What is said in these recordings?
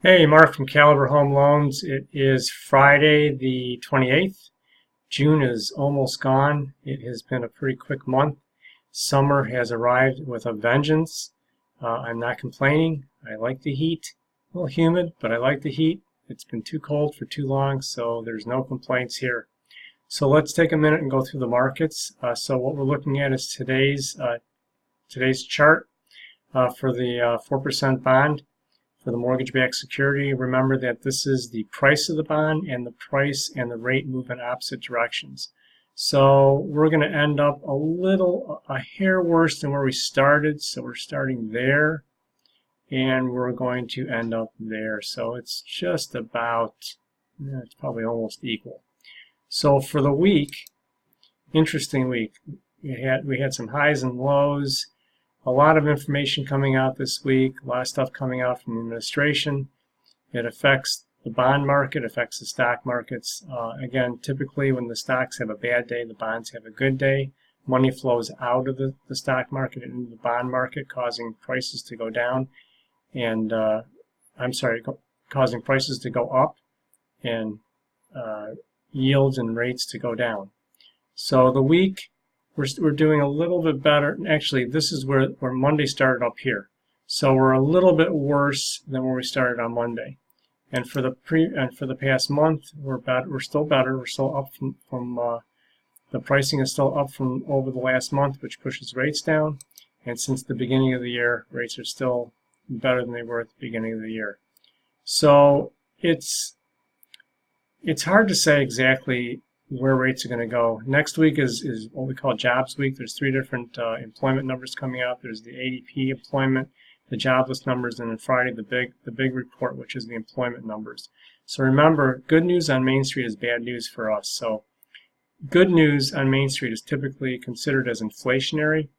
Hey, Mark from Caliber Home Loans. It is Friday the 28th. June is almost gone. It has been a pretty quick month. Summer has arrived with a vengeance. I'm not complaining. I like the heat. A little humid, but I like the heat. It's been too cold for too long, so there's no complaints here. So let's take a minute and go through the markets. So what we're looking at is today's chart for the 4% bond. For the mortgage-backed security, remember that this is the price of the bond, and the price and the rate move in opposite directions. So we're going to end up a hair worse than where we started. So we're starting there, and we're going to end up there. So it's just about, it's probably almost equal. So for the week, interesting week. We had some highs and lows. A lot of information coming out this week, a lot of stuff coming out from the administration. It affects the bond market, affects the stock markets. Again, typically when the stocks have a bad day, the bonds have a good day. Money flows out of the stock market into the bond market, causing prices to go down, and causing prices to go up and yields and rates to go down. So the week, we're doing a little bit better. Actually, this is where Monday started up here. So we're a little bit worse than where we started on Monday. And for the past month, we're still better. We're still up from the pricing is still up from over the last month, which pushes rates down. And since the beginning of the year, rates are still better than they were at the beginning of the year. So it's hard to say exactly where rates are going to go. Next week is what we call jobs week. There's three different employment numbers coming out. There's the ADP employment, the jobless numbers, and then Friday the big report, which is the employment numbers. So remember, good news on Main Street is bad news for us. So good news on Main Street is typically considered as inflationary.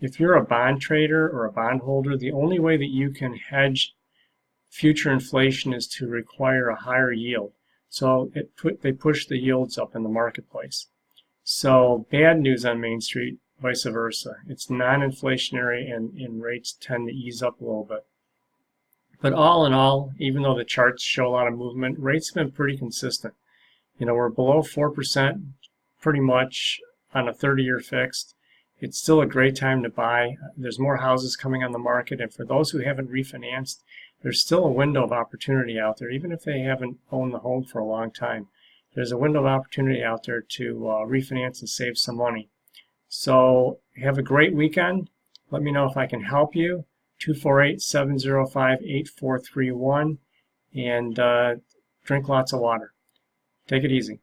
If you're a bond trader or a bond holder, the only way that you can hedge future inflation is to require a higher yield. So they push the yields up in the marketplace. So bad news on Main Street, vice versa. It's non-inflationary, and rates tend to ease up a little bit. But all in all, even though the charts show a lot of movement, rates have been pretty consistent. We're below 4% pretty much on a 30-year fixed. It's still a great time to buy. There's more houses coming on the market, and for those who haven't refinanced, there's still a window of opportunity out there, even if they haven't owned the home for a long time. There's a window of opportunity out there to refinance and save some money. So have a great weekend. Let me know if I can help you. 248-705-8431, and drink lots of water. Take it easy.